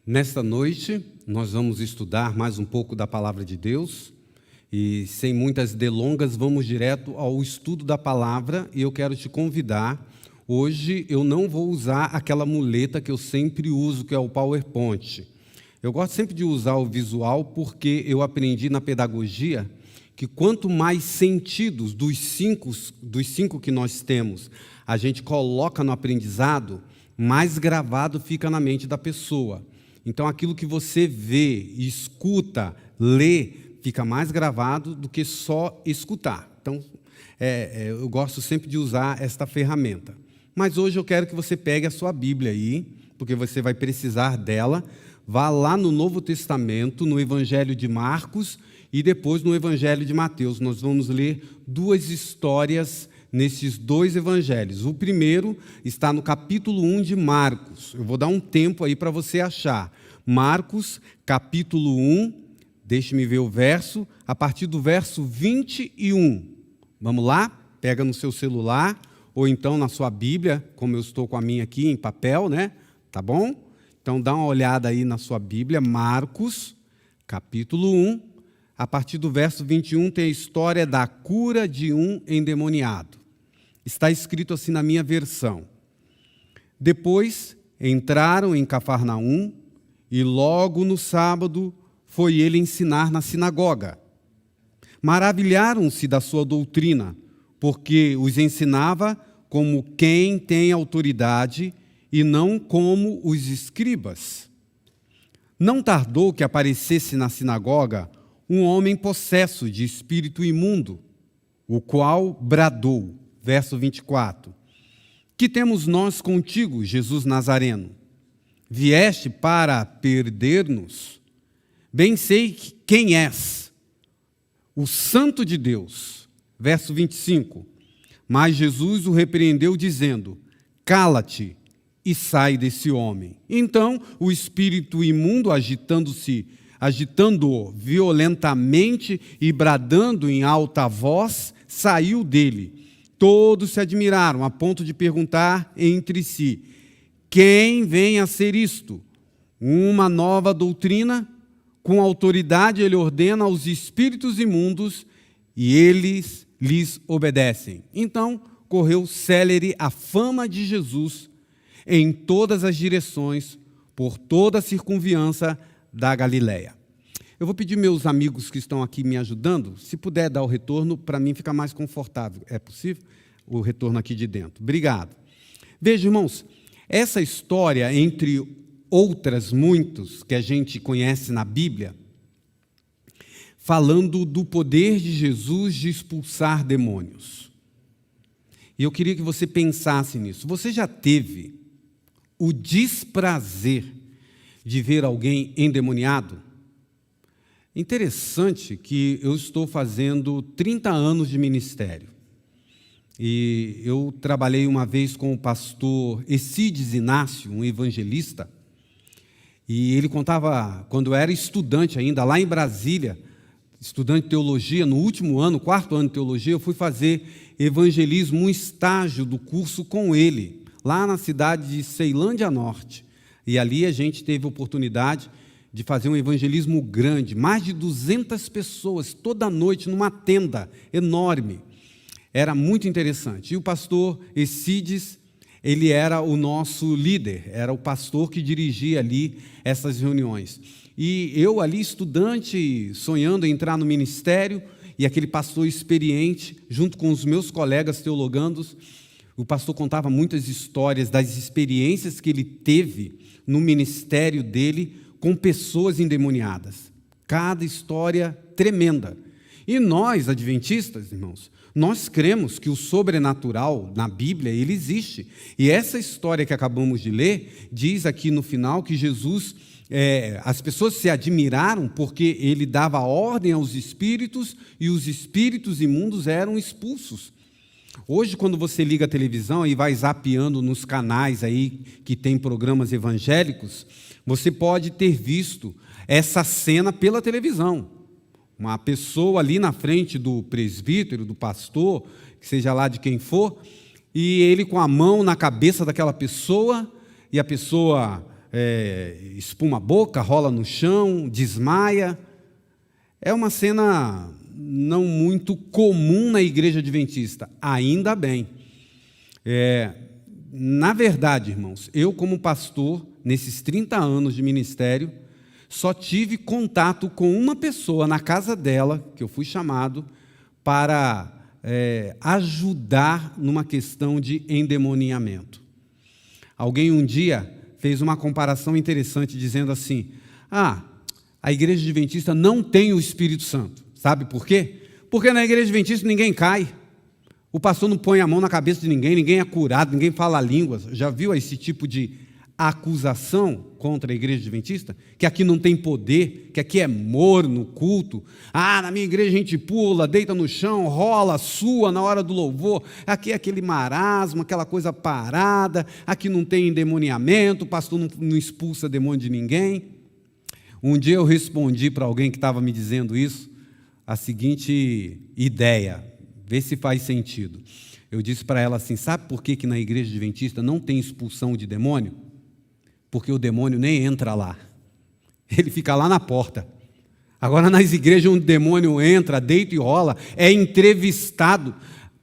Nesta noite, nós vamos estudar mais um pouco da Palavra de Deus e, sem muitas delongas, vamos direto ao estudo da Palavra e eu quero te convidar. Hoje eu não vou usar aquela muleta que eu sempre uso, que é o PowerPoint. Eu gosto sempre de usar o visual porque eu aprendi na pedagogia que quanto mais sentidos dos cinco que nós temos a gente coloca no aprendizado, mais gravado fica na mente da pessoa. Então, aquilo que você vê, escuta, lê, fica mais gravado do que só escutar. Então, eu gosto sempre de usar esta ferramenta. Mas hoje eu quero que você pegue a sua Bíblia aí, porque você vai precisar dela. Vá lá no Novo Testamento, no Evangelho de Marcos e depois no Evangelho de Mateus. Nós vamos ler duas histórias nesses dois evangelhos. O primeiro está no capítulo 1 de Marcos. Eu vou dar um tempo aí para você achar. Marcos, capítulo 1, deixe-me ver o verso, a partir do verso 21. Vamos lá? Pega no seu celular, ou então na sua Bíblia, como eu estou com a minha aqui em papel, né? Tá bom? Então dá uma olhada aí na sua Bíblia, Marcos, capítulo 1, a partir do verso 21 tem a história da cura de um endemoniado. Está escrito assim na minha versão. Depois entraram em Cafarnaum e logo no sábado foi ele ensinar na sinagoga. Maravilharam-se da sua doutrina, porque os ensinava como quem tem autoridade e não como os escribas. Não tardou que aparecesse na sinagoga um homem possesso de espírito imundo, o qual bradou, verso 24, que temos nós contigo, Jesus Nazareno? Vieste para perder-nos? Bem sei quem és, o Santo de Deus. Verso 25, mas Jesus o repreendeu dizendo, cala-te e sai desse homem. Então o espírito imundo, agitando-o violentamente e bradando em alta voz, saiu dele. Todos se admiraram, a ponto de perguntar entre si, quem vem a ser isto? Uma nova doutrina? Com autoridade ele ordena aos espíritos imundos e eles lhes obedecem. Então correu célere a fama de Jesus em todas as direções, por toda a circunviança da Galileia. Eu vou pedir meus amigos que estão aqui me ajudando, se puder dar o retorno, para mim fica mais confortável. É possível? O retorno aqui de dentro. Obrigado. Veja, irmãos, essa história, entre outras muitas que a gente conhece na Bíblia, falando do poder de Jesus de expulsar demônios. E eu queria que você pensasse nisso. Você já teve o desprazer de ver alguém endemoniado? Interessante que eu estou fazendo 30 anos de ministério. E eu trabalhei uma vez com o pastor Essides Inácio, um evangelista, e ele contava, quando eu era estudante ainda, lá em Brasília, estudante de teologia, no último ano, quarto ano de teologia, eu fui fazer evangelismo, um estágio do curso com ele, lá na cidade de Ceilândia Norte. E ali a gente teve a oportunidade de fazer um evangelismo grande, mais de 200 pessoas, toda noite, numa tenda enorme. Era muito interessante. E o pastor Essides, ele era o nosso líder, era o pastor que dirigia ali essas reuniões. E eu ali, estudante, sonhando em entrar no ministério, e aquele pastor experiente, junto com os meus colegas teologandos, o pastor contava muitas histórias das experiências que ele teve no ministério dele, com pessoas endemoniadas. Cada história tremenda. E nós, adventistas, irmãos, nós cremos que o sobrenatural na Bíblia, ele existe. E essa história que acabamos de ler, diz aqui no final que Jesus, as pessoas se admiraram porque ele dava ordem aos espíritos e os espíritos imundos eram expulsos. Hoje, quando você liga a televisão e vai zapeando nos canais aí que tem programas evangélicos, você pode ter visto essa cena pela televisão. Uma pessoa ali na frente do presbítero, do pastor, que seja lá de quem for, e ele com a mão na cabeça daquela pessoa, e a pessoa espuma a boca, rola no chão, desmaia. É uma cena não muito comum na igreja adventista, ainda bem. Na verdade, irmãos, eu como pastor, nesses 30 anos de ministério, só tive contato com uma pessoa na casa dela, que eu fui chamado, para ajudar numa questão de endemoniamento. Alguém um dia fez uma comparação interessante, dizendo assim, a igreja adventista não tem o Espírito Santo. Sabe por quê? Porque na igreja adventista ninguém cai. O pastor não põe a mão na cabeça de ninguém, ninguém é curado, ninguém fala línguas. Já viu esse tipo de acusação contra a igreja adventista? Que aqui não tem poder, que aqui é morno no culto. Na minha igreja a gente pula, deita no chão, rola, sua na hora do louvor. Aqui é aquele marasmo, aquela coisa parada. Aqui não tem endemoniamento, o pastor não expulsa demônio de ninguém. Um dia eu respondi para alguém que estava me dizendo isso, a seguinte ideia, vê se faz sentido. Eu disse para ela assim, sabe por que na igreja adventista não tem expulsão de demônio? Porque o demônio nem entra lá, ele fica lá na porta. Agora nas igrejas onde o demônio entra, deita e rola, é entrevistado.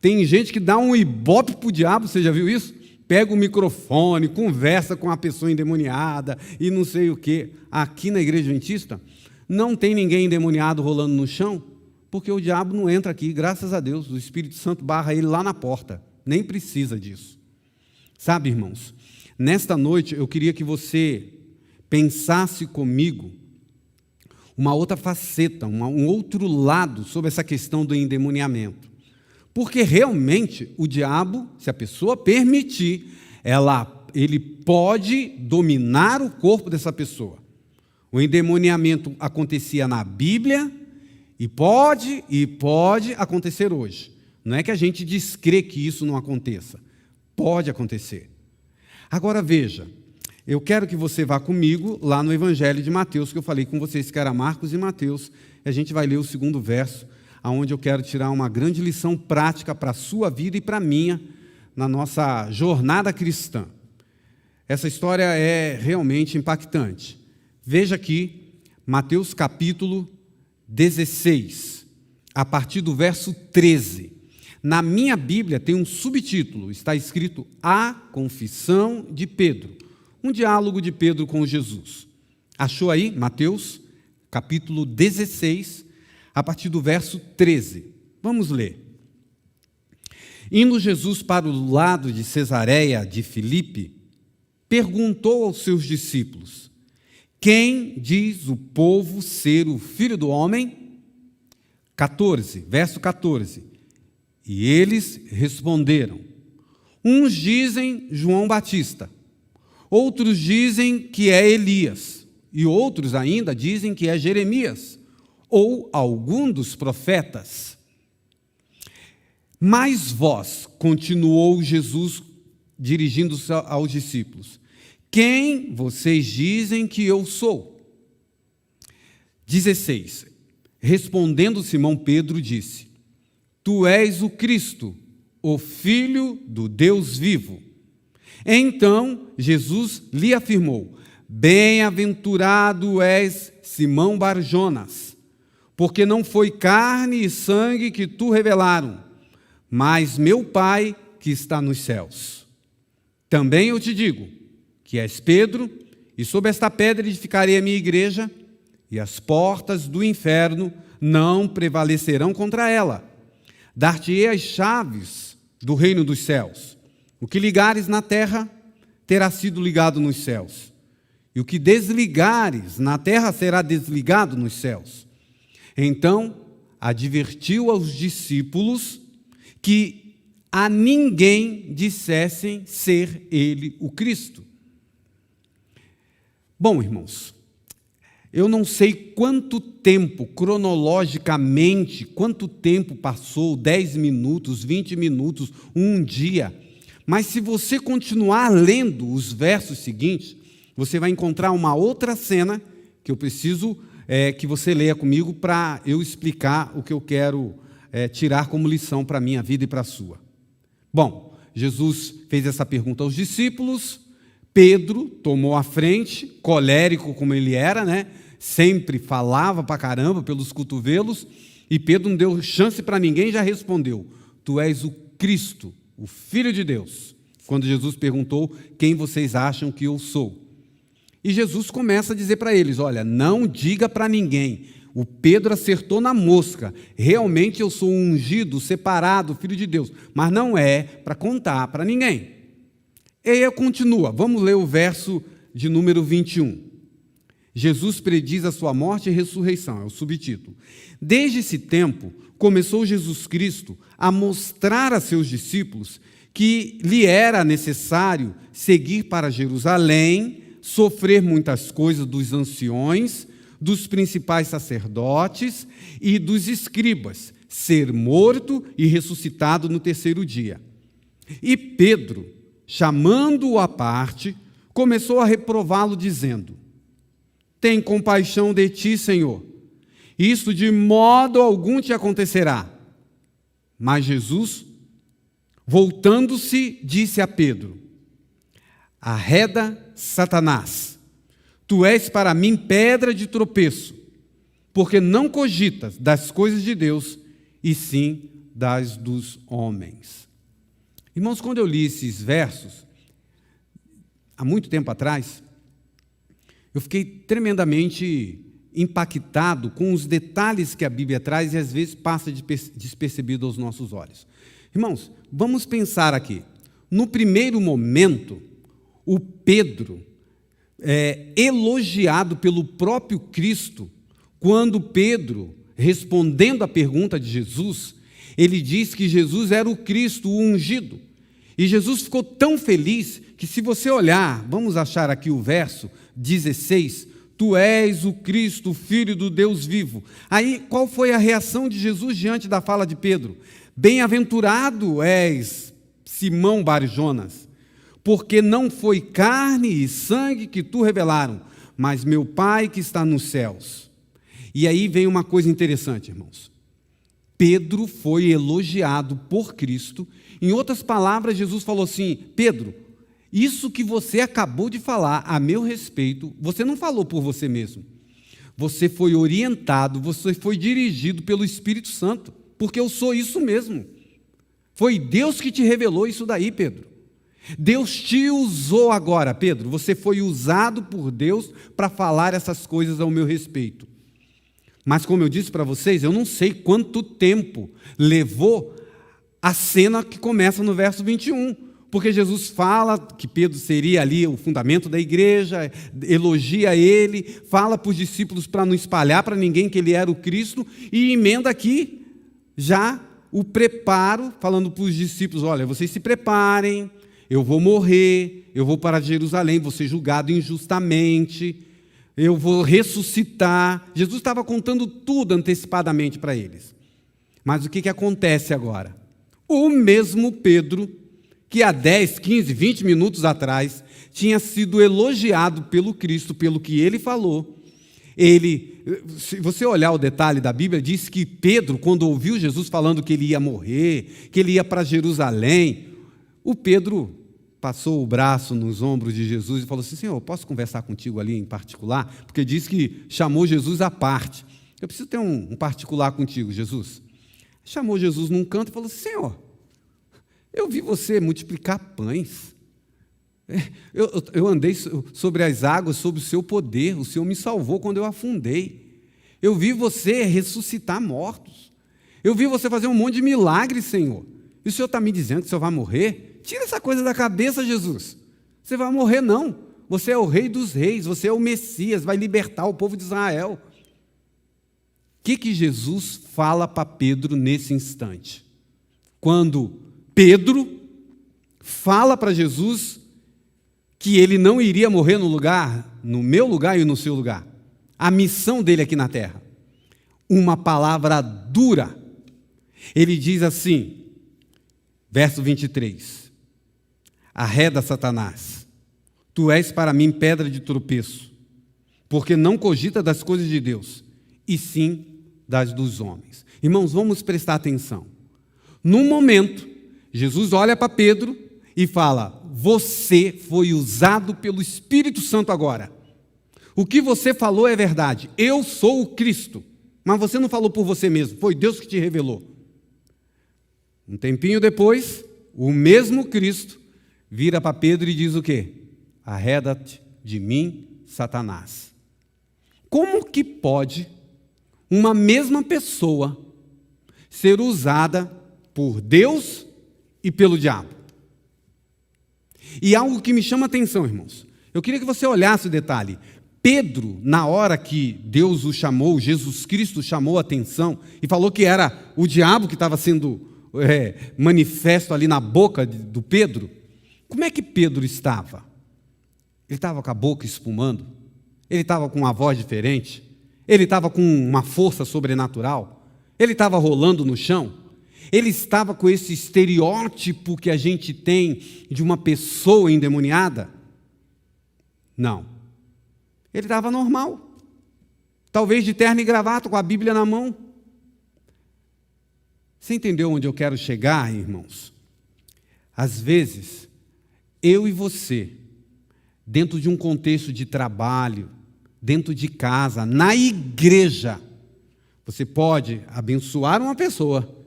Tem gente que dá um ibope para o diabo, você já viu isso? Pega o microfone, conversa com a pessoa endemoniada e não sei o quê. Aqui na igreja adventista não tem ninguém endemoniado rolando no chão, porque o diabo não entra aqui, graças a Deus, o Espírito Santo barra ele lá na porta, nem precisa disso. Sabe, irmãos, nesta noite eu queria que você pensasse comigo uma outra faceta, um outro lado sobre essa questão do endemoniamento. Porque realmente o diabo, se a pessoa permitir, ele pode dominar o corpo dessa pessoa. O endemoniamento acontecia na Bíblia e pode acontecer hoje. Não é que a gente descrê que isso não aconteça. Pode acontecer. Agora veja, eu quero que você vá comigo lá no Evangelho de Mateus, que eu falei com vocês que era Marcos e Mateus, e a gente vai ler o 2º verso, onde eu quero tirar uma grande lição prática para a sua vida e para a minha, na nossa jornada cristã. Essa história é realmente impactante. Veja aqui, Mateus capítulo 16, a partir do verso 13. Na minha Bíblia tem um subtítulo, está escrito A Confissão de Pedro, um diálogo de Pedro com Jesus. Achou aí? Mateus capítulo 16, a partir do verso 13. Vamos ler. Indo Jesus para o lado de Cesareia de Filipe, perguntou aos seus discípulos, quem diz o povo ser o Filho do Homem? 14, verso 14. E eles responderam, uns dizem João Batista, outros dizem que é Elias, e outros ainda dizem que é Jeremias, ou algum dos profetas. Mas vós, continuou Jesus dirigindo-se aos discípulos, quem vocês dizem que eu sou? 16. Respondendo Simão Pedro disse, tu és o Cristo, o Filho do Deus vivo. Então Jesus lhe afirmou, bem-aventurado és Simão Barjonas, porque não foi carne e sangue que tu revelaram, mas meu Pai que está nos céus. Também eu te digo, que és Pedro, e sobre esta pedra edificarei a minha igreja, e as portas do inferno não prevalecerão contra ela. Dar-te-ei as chaves do reino dos céus. O que ligares na terra, terá sido ligado nos céus. E o que desligares na terra, será desligado nos céus. Então, advertiu aos discípulos que a ninguém dissessem ser ele o Cristo. Bom, irmãos, eu não sei quanto tempo, cronologicamente, quanto tempo passou, 10 minutos, 20 minutos, um dia, mas se você continuar lendo os versos seguintes, você vai encontrar uma outra cena que eu preciso que você leia comigo para eu explicar o que eu quero tirar como lição para a minha vida e para a sua. Bom, Jesus fez essa pergunta aos discípulos, Pedro tomou a frente, colérico como ele era, né? Sempre falava pra caramba pelos cotovelos, e Pedro não deu chance para ninguém e já respondeu: tu és o Cristo, o Filho de Deus. Quando Jesus perguntou: quem vocês acham que eu sou? E Jesus começa a dizer para eles: olha, não diga para ninguém. O Pedro acertou na mosca. Realmente eu sou um ungido, separado, Filho de Deus. Mas não é para contar para ninguém. E aí continua. Vamos ler o verso de número 21. Jesus prediz a sua morte e ressurreição. É o subtítulo. Desde esse tempo, começou Jesus Cristo a mostrar a seus discípulos que lhe era necessário seguir para Jerusalém, sofrer muitas coisas dos anciões, dos principais sacerdotes e dos escribas, ser morto e ressuscitado no terceiro dia. E Pedro, chamando-o à parte, começou a reprová-lo, dizendo: tem compaixão de ti, Senhor, isso de modo algum te acontecerá. Mas Jesus, voltando-se, disse a Pedro: arreda, Satanás, tu és para mim pedra de tropeço, porque não cogitas das coisas de Deus, e sim das dos homens. Irmãos, quando eu li esses versos, há muito tempo atrás, eu fiquei tremendamente impactado com os detalhes que a Bíblia traz e às vezes passa despercebido aos nossos olhos. Irmãos, vamos pensar aqui. No primeiro momento, o Pedro elogiado pelo próprio Cristo, quando Pedro, respondendo à pergunta de Jesus, ele diz que Jesus era o Cristo, o ungido. E Jesus ficou tão feliz que, se você olhar, vamos achar aqui o verso 16, tu és o Cristo, o Filho do Deus vivo. Aí, qual foi a reação de Jesus diante da fala de Pedro? Bem-aventurado és, Simão Bar-Jonas, porque não foi carne e sangue que tu revelaram, mas meu Pai que está nos céus. E aí vem uma coisa interessante, irmãos. Pedro foi elogiado por Cristo. Em outras palavras, Jesus falou assim: Pedro, isso que você acabou de falar a meu respeito, você não falou por você mesmo. Você foi orientado, você foi dirigido pelo Espírito Santo, porque eu sou isso mesmo. Foi Deus que te revelou isso daí, Pedro. Deus te usou agora, Pedro. Você foi usado por Deus para falar essas coisas ao meu respeito. Mas, como eu disse para vocês, eu não sei quanto tempo levou a cena que começa no verso 21. Porque Jesus fala que Pedro seria ali o fundamento da igreja, elogia ele, fala para os discípulos para não espalhar para ninguém que ele era o Cristo, e emenda aqui já o preparo, falando para os discípulos: olha, vocês se preparem, eu vou morrer, eu vou para Jerusalém, vou ser julgado injustamente, eu vou ressuscitar. Jesus estava contando tudo antecipadamente para eles. Mas o que acontece agora? O mesmo Pedro, que há 10, 15, 20 minutos atrás tinha sido elogiado pelo Cristo, pelo que ele falou. Ele, se você olhar o detalhe da Bíblia, diz que Pedro, quando ouviu Jesus falando que ele ia morrer, que ele ia para Jerusalém, o Pedro passou o braço nos ombros de Jesus e falou assim: Senhor, posso conversar contigo ali em particular? Porque diz que chamou Jesus à parte. Eu preciso ter um particular contigo, Jesus. Chamou Jesus num canto e falou assim: Senhor, eu vi você multiplicar pães. Eu andei sobre as águas, sob o seu poder. O Senhor me salvou quando eu afundei. Eu vi você ressuscitar mortos. Eu vi você fazer um monte de milagres, Senhor. E o Senhor está me dizendo que o Senhor vai morrer? Tira essa coisa da cabeça, Jesus. Você vai morrer, não. Você é o Rei dos Reis, você é o Messias, vai libertar o povo de Israel. O que Jesus fala para Pedro nesse instante? Quando Pedro fala para Jesus que ele não iria morrer no lugar, no meu lugar e no seu lugar. A missão dele aqui na terra. Uma palavra dura. Ele diz assim, verso 23. Arreda, Satanás, tu és para mim pedra de tropeço, porque não cogita das coisas de Deus, e sim das dos homens. Irmãos, vamos prestar atenção. Num momento, Jesus olha para Pedro e fala: você foi usado pelo Espírito Santo agora. O que você falou é verdade. Eu sou o Cristo. Mas você não falou por você mesmo, foi Deus que te revelou. Um tempinho depois, o mesmo Cristo vira para Pedro e diz o quê? Arreda-te de mim, Satanás. Como que pode uma mesma pessoa ser usada por Deus e pelo diabo? E algo que me chama a atenção, irmãos. Eu queria que você olhasse o detalhe. Pedro, na hora que Deus o chamou, Jesus Cristo chamou a atenção e falou que era o diabo que estava sendo manifesto ali na boca do Pedro, como é que Pedro estava? Ele estava com a boca espumando? Ele estava com uma voz diferente? Ele estava com uma força sobrenatural? Ele estava rolando no chão? Ele estava com esse estereótipo que a gente tem de uma pessoa endemoniada? Não. Ele estava normal. Talvez de terno e gravata, com a Bíblia na mão. Você entendeu onde eu quero chegar, irmãos? Às vezes, eu e você, dentro de um contexto de trabalho, dentro de casa, na igreja, você pode abençoar uma pessoa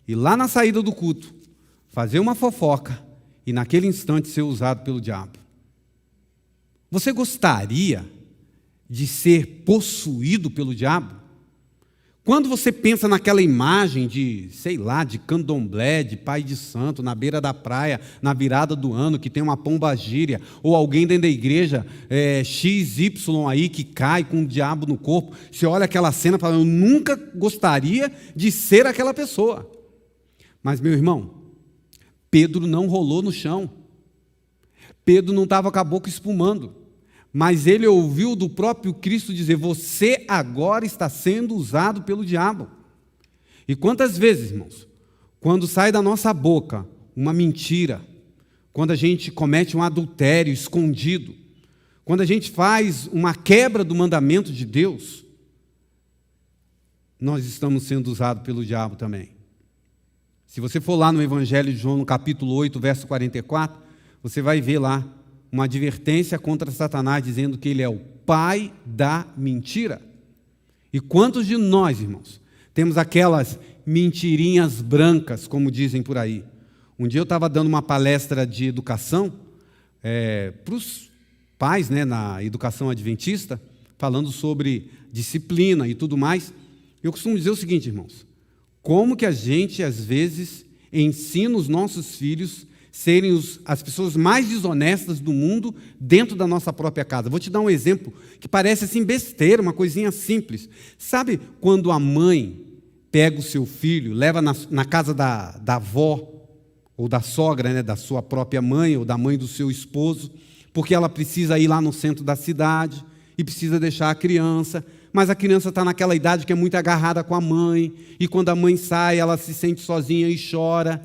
e lá na saída do culto, fazer uma fofoca e naquele instante ser usado pelo diabo. Você gostaria de ser possuído pelo diabo? Quando você pensa naquela imagem de, sei lá, de candomblé, de pai de santo, na beira da praia, na virada do ano, que tem uma pombagíria, ou alguém dentro da igreja, XY aí, que cai com o diabo no corpo, você olha aquela cena e fala, eu nunca gostaria de ser aquela pessoa. Mas, meu irmão, Pedro não rolou no chão. Pedro não estava com a boca espumando. Mas ele ouviu do próprio Cristo dizer, você agora está sendo usado pelo diabo. E quantas vezes, irmãos, quando sai da nossa boca uma mentira, quando a gente comete um adultério escondido, quando a gente faz uma quebra do mandamento de Deus, nós estamos sendo usados pelo diabo também. Se você for lá no Evangelho de João, no capítulo 8, verso 44, você vai ver lá uma advertência contra Satanás, dizendo que ele é o pai da mentira. E quantos de nós, irmãos, temos aquelas mentirinhas brancas, como dizem por aí? Um dia eu estava dando uma palestra de educação para os pais, na educação adventista, falando sobre disciplina e tudo mais. Eu costumo dizer o seguinte, irmãos, como que a gente, às vezes, ensina os nossos filhos serem as pessoas mais desonestas do mundo dentro da nossa própria casa. Vou te dar um exemplo que parece assim besteira, uma coisinha simples. Sabe quando a mãe pega o seu filho, leva na casa da avó ou da sogra, da sua própria mãe ou da mãe do seu esposo, porque ela precisa ir lá no centro da cidade e precisa deixar a criança, mas a criança está naquela idade que é muito agarrada com a mãe, e quando a mãe sai, ela se sente sozinha e chora.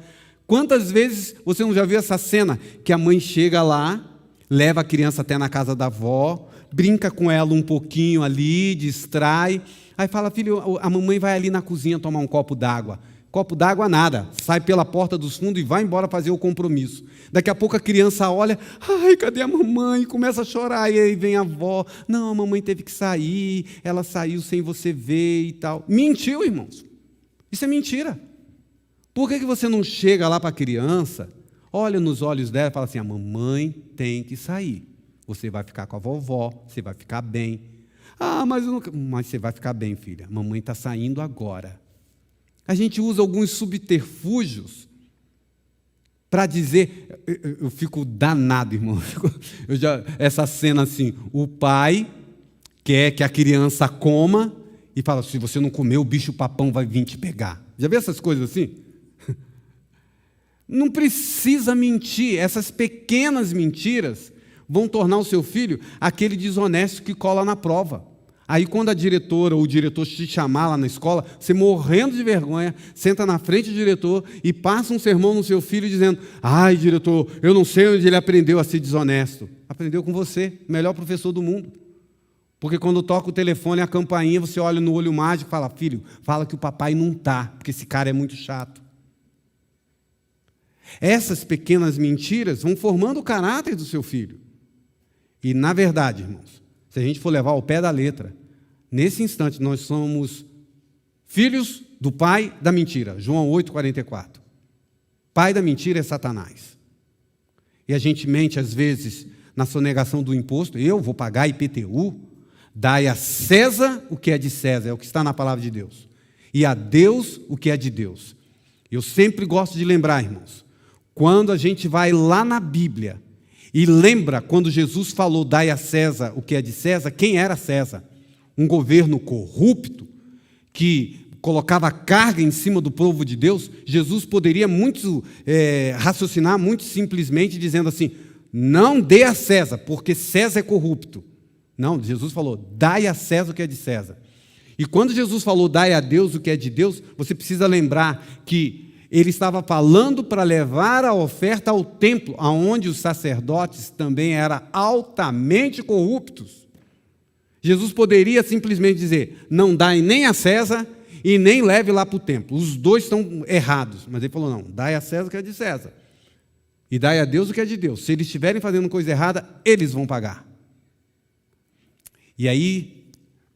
Quantas vezes você não já viu essa cena? Que a mãe chega lá, leva a criança até na casa da avó, brinca com ela um pouquinho ali, distrai, aí fala, filho, a mamãe vai ali na cozinha tomar um copo d'água. Copo d'água nada, sai pela porta dos fundos e vai embora fazer o compromisso. Daqui a pouco a criança olha, ai, cadê a mamãe? Começa a chorar, e aí vem a avó, não, a mamãe teve que sair, ela saiu sem você ver e tal. Mentiu, irmãos, isso é mentira. Por que você não chega lá para a criança, olha nos olhos dela e fala assim, a mamãe tem que sair, você vai ficar com a vovó, você vai ficar bem. Ah, mas você vai ficar bem, filha, a mamãe está saindo agora. A gente usa alguns subterfúgios para dizer, eu fico danado, irmão, essa cena assim, o pai quer que a criança coma e fala, se você não comer, o bicho-papão vai vir te pegar. Já viu essas coisas assim? Não precisa mentir, essas pequenas mentiras vão tornar o seu filho aquele desonesto que cola na prova. Aí quando a diretora ou o diretor te chamar lá na escola, você morrendo de vergonha, senta na frente do diretor e passa um sermão no seu filho dizendo, ai diretor, eu não sei onde ele aprendeu a ser desonesto. Aprendeu com você, melhor professor do mundo. Porque quando toca o telefone, a campainha, você olha no olho mágico e fala, filho, fala que o papai não está, porque esse cara é muito chato. Essas pequenas mentiras vão formando o caráter do seu filho. E, na verdade, irmãos, se a gente for levar ao pé da letra, nesse instante nós somos filhos do pai da mentira. João 8,44. Pai da mentira é Satanás. E a gente mente, às vezes, na sonegação do imposto. Eu vou pagar IPTU. Dai a César o que é de César, é o que está na palavra de Deus. E a Deus o que é de Deus. Eu sempre gosto de lembrar, irmãos, quando a gente vai lá na Bíblia e lembra quando Jesus falou, dai a César o que é de César, quem era César? Um governo corrupto que colocava carga em cima do povo de Deus. Jesus poderia raciocinar muito simplesmente dizendo assim, não dê a César, porque César é corrupto. Não, Jesus falou, dai a César o que é de César. E quando Jesus falou, dai a Deus o que é de Deus, você precisa lembrar que ele estava falando para levar a oferta ao templo, onde os sacerdotes também eram altamente corruptos. Jesus poderia simplesmente dizer, não dai nem a César e nem leve lá para o templo. Os dois estão errados. Mas ele falou, não, dai a César o que é de César. E dai a Deus o que é de Deus. Se eles estiverem fazendo coisa errada, eles vão pagar. E aí,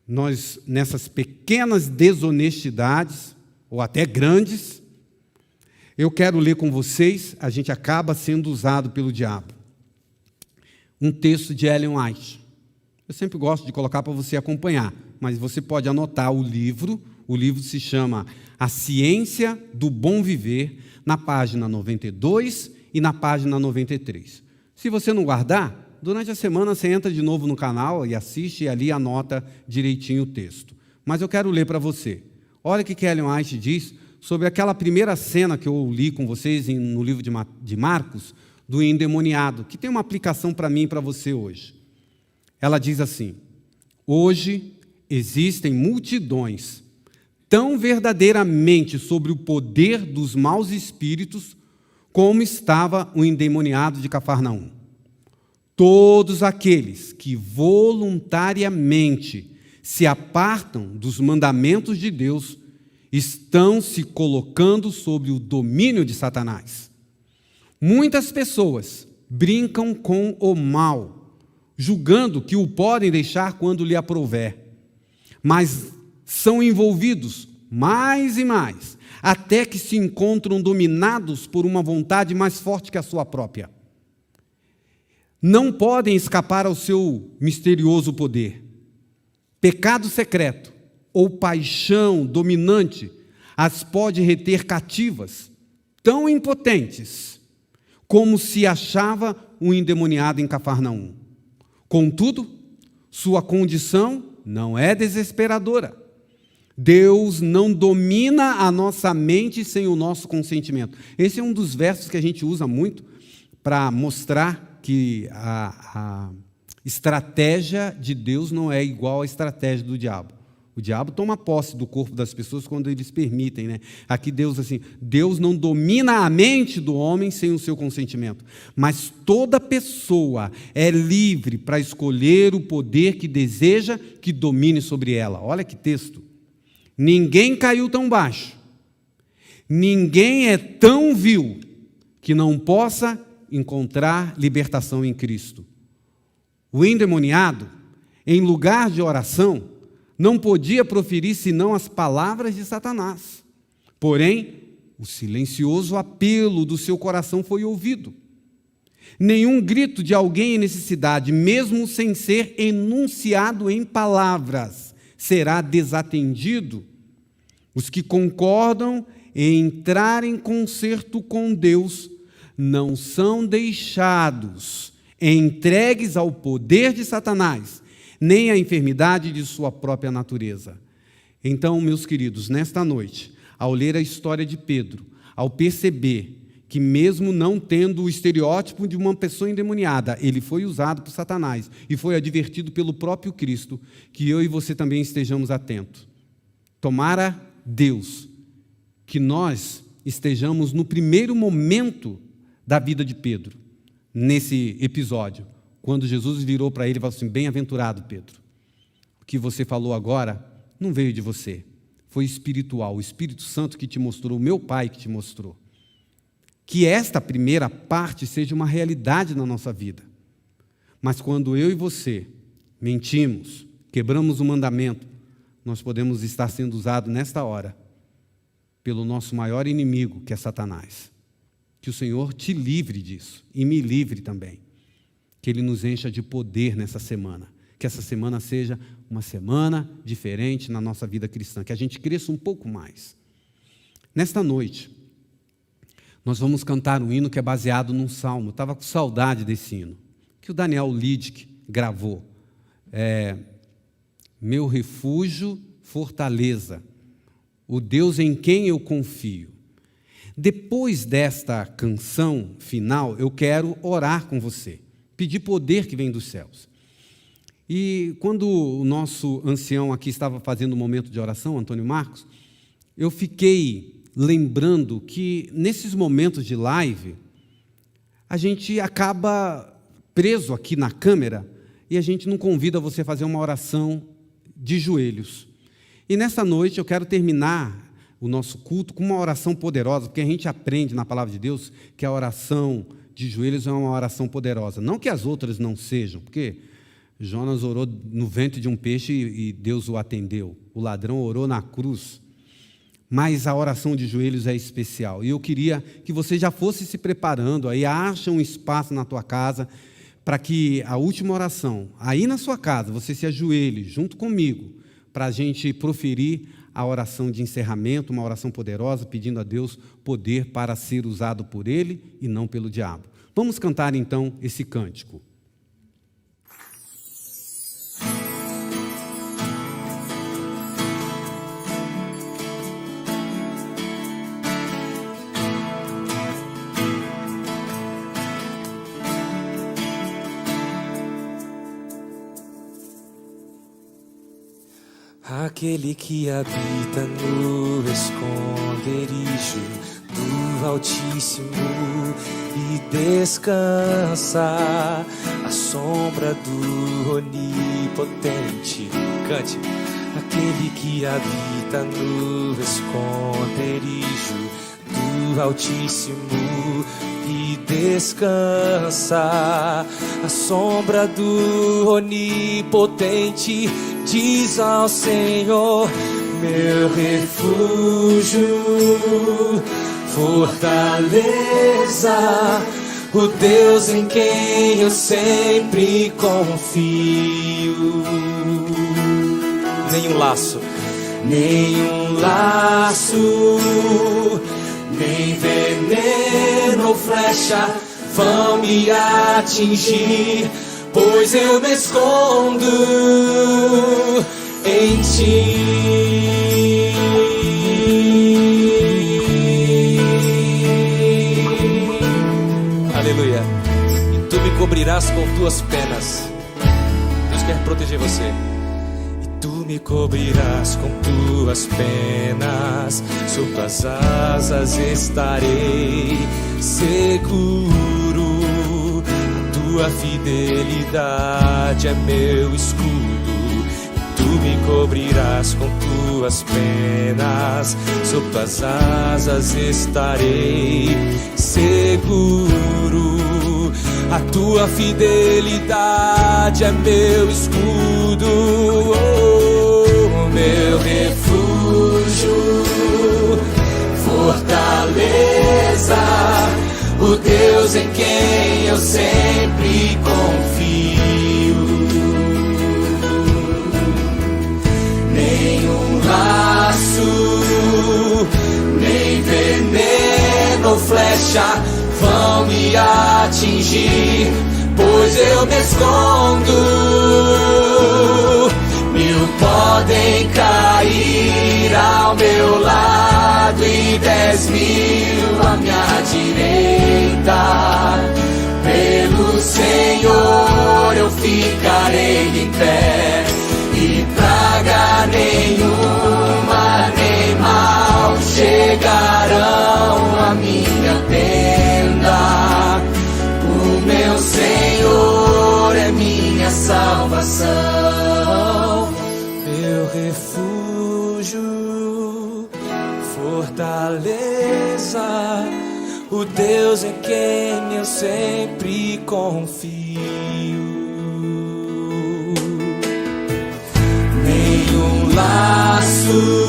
nós, nessas pequenas desonestidades, ou até grandes, eu quero ler com vocês, a gente acaba sendo usado pelo diabo. Um texto de Ellen White. Eu sempre gosto de colocar para você acompanhar, mas você pode anotar o livro se chama A Ciência do Bom Viver, na página 92 e na página 93. Se você não guardar, durante a semana você entra de novo no canal e assiste e ali anota direitinho o texto. Mas eu quero ler para você. Olha o que Ellen White diz sobre aquela primeira cena que eu li com vocês no livro de Marcos, do endemoniado, que tem uma aplicação para mim e para você hoje. Ela diz assim, hoje existem multidões tão verdadeiramente sobre o poder dos maus espíritos como estava o endemoniado de Cafarnaum. Todos aqueles que voluntariamente se apartam dos mandamentos de Deus estão se colocando sob o domínio de Satanás. Muitas pessoas brincam com o mal, julgando que o podem deixar quando lhe aprouver, mas são envolvidos mais e mais, até que se encontram dominados por uma vontade mais forte que a sua própria. Não podem escapar ao seu misterioso poder. Pecado secreto ou paixão dominante as pode reter cativas, tão impotentes, como se achava um endemoniado em Cafarnaum. Contudo, sua condição não é desesperadora. Deus não domina a nossa mente sem o nosso consentimento. Esse é um dos versos que a gente usa muito para mostrar que a estratégia de Deus não é igual à estratégia do diabo. O diabo toma posse do corpo das pessoas quando eles permitem, né? Aqui Deus não domina a mente do homem sem o seu consentimento, mas toda pessoa é livre para escolher o poder que deseja que domine sobre ela. Olha que texto. Ninguém caiu tão baixo, ninguém é tão vil que não possa encontrar libertação em Cristo. O endemoniado, em lugar de oração, não podia proferir senão as palavras de Satanás. Porém, o silencioso apelo do seu coração foi ouvido. Nenhum grito de alguém em necessidade, mesmo sem ser enunciado em palavras, será desatendido. Os que concordam em entrar em concerto com Deus não são deixados entregues ao poder de Satanás, nem à enfermidade de sua própria natureza. Então, meus queridos, nesta noite, ao ler a história de Pedro, ao perceber que mesmo não tendo o estereótipo de uma pessoa endemoniada, ele foi usado por Satanás e foi advertido pelo próprio Cristo, que eu e você também estejamos atentos. Tomara Deus que nós estejamos no primeiro momento da vida de Pedro, nesse episódio, quando Jesus virou para ele e falou assim, bem-aventurado Pedro, o que você falou agora não veio de você, foi espiritual, o Espírito Santo que te mostrou, o meu Pai que te mostrou. que esta primeira parte seja uma realidade na nossa vida. Mas quando eu e você mentimos, quebramos o mandamento, nós podemos estar sendo usados nesta hora pelo nosso maior inimigo, que é Satanás. Que o Senhor te livre disso e me livre também. Que Ele nos encha de poder nessa semana. Que essa semana seja uma semana diferente na nossa vida cristã. Que a gente cresça um pouco mais. Nesta noite, nós vamos cantar um hino que é baseado num salmo. Eu estava com saudade desse hino, que o Daniel Lidick gravou. Meu refúgio, fortaleza, o Deus em quem eu confio. Depois desta canção final, eu quero orar com você, pedir poder que vem dos céus. E quando o nosso ancião aqui estava fazendo um momento de oração, Antônio Marcos, eu fiquei lembrando que nesses momentos de live, a gente acaba preso aqui na câmera e a gente não convida você a fazer uma oração de joelhos. E nessa noite eu quero terminar o nosso culto com uma oração poderosa, porque a gente aprende na palavra de Deus que a oração de joelhos é uma oração poderosa. Não que as outras não sejam, porque Jonas orou no ventre de um peixe e Deus o atendeu. O ladrão orou na cruz. Mas a oração de joelhos é especial. E eu queria que você já fosse se preparando, aí acha um espaço na tua casa, para que a última oração, aí na sua casa, você se ajoelhe junto comigo, para a gente proferir a oração de encerramento, uma oração poderosa, pedindo a Deus poder para ser usado por Ele e não pelo diabo. Vamos cantar então esse cântico. Aquele que habita no esconderijo do Altíssimo e descansa à sombra do Onipotente. Cante. Aquele que habita no esconderijo do Altíssimo e descansa à sombra do Onipotente. Diz ao Senhor, meu refúgio, fortaleza, o Deus em quem eu sempre confio. Nenhum laço, nem veneno ou flecha vão me atingir, pois eu me escondo em Ti. Aleluia. E Tu me cobrirás com Tuas penas. Deus quer proteger você. E Tu me cobrirás com Tuas penas, sob Tuas asas estarei seguro. Tua fidelidade é meu escudo. Tu me cobrirás com Tuas penas, sob Tuas asas estarei seguro. A Tua fidelidade é meu escudo. Oh, meu refúgio, fortaleza, o Deus em quem eu sempre confio. Nenhum laço, nem veneno ou flecha vão me atingir, pois eu me escondo. 1000 podem cair ao meu lado e 10.000 à minha direita. Pelo Senhor eu ficarei em pé, e praga nenhuma nem mal chegarão à minha tenda. O meu Senhor é minha salvação, meu refúgio, fortaleza, o Deus em quem eu sempre confio. Nenhum laço,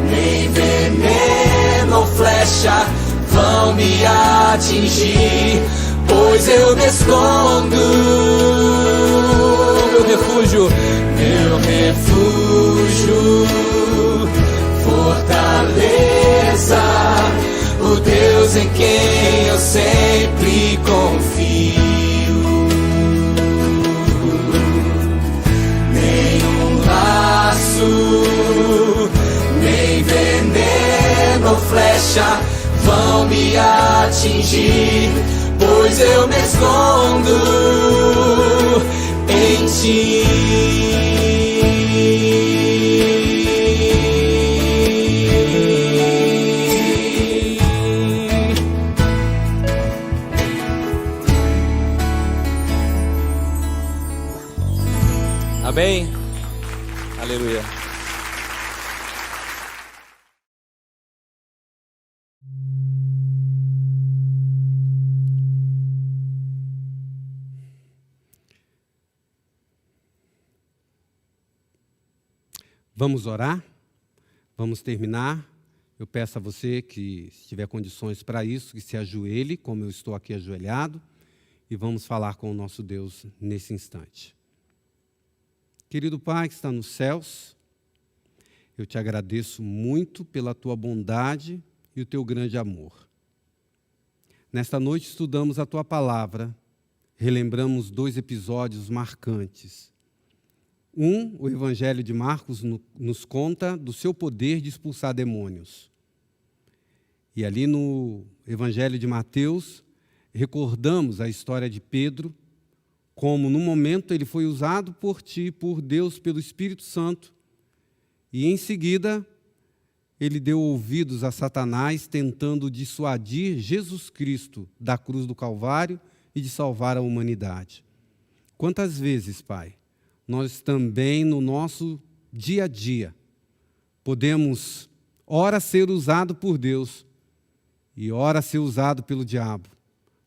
nem veneno ou flecha vão me atingir, pois eu me escondo. Meu refúgio, fortaleza, o Deus em quem eu sempre confio. Nenhum laço, nem veneno ou flecha vão me atingir, pois eu me escondo em ti. Amém? Aleluia. Vamos orar? Vamos terminar. Eu peço a você que, se tiver condições para isso, que se ajoelhe, como eu estou aqui ajoelhado, e vamos falar com o nosso Deus nesse instante. Querido Pai que está nos céus, eu te agradeço muito pela tua bondade e o teu grande amor. Nesta noite estudamos a tua palavra, relembramos 2 episódios marcantes. O Evangelho de Marcos nos conta do seu poder de expulsar demônios. E ali no Evangelho de Mateus, recordamos a história de Pedro, como no momento ele foi usado por ti, por Deus, pelo Espírito Santo, e em seguida ele deu ouvidos a Satanás, tentando dissuadir Jesus Cristo da cruz do Calvário e de salvar a humanidade. Quantas vezes, Pai, nós também no nosso dia a dia podemos, ora ser usado por Deus e ora ser usado pelo diabo,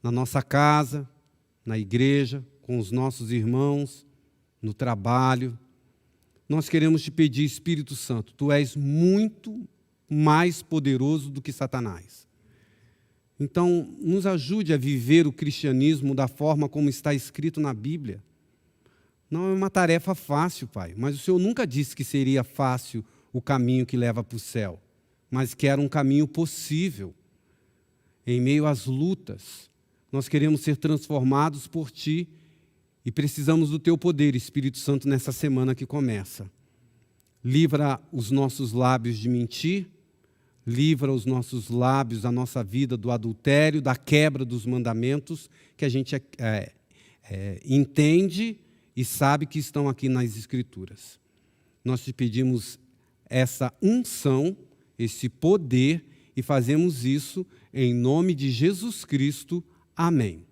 na nossa casa, na igreja, com os nossos irmãos, no trabalho. Nós queremos te pedir, Espírito Santo, tu és muito mais poderoso do que Satanás. Então, nos ajude a viver o cristianismo da forma como está escrito na Bíblia. Não é uma tarefa fácil, Pai, mas o Senhor nunca disse que seria fácil o caminho que leva para o céu, mas que era um caminho possível. Em meio às lutas, nós queremos ser transformados por Ti e precisamos do Teu poder, Espírito Santo, nessa semana que começa. Livra os nossos lábios de mentir, livra os nossos lábios, a nossa vida do adultério, da quebra dos mandamentos que a gente entende e sabe que estão aqui nas Escrituras. Nós te pedimos essa unção, esse poder, e fazemos isso em nome de Jesus Cristo. Amém.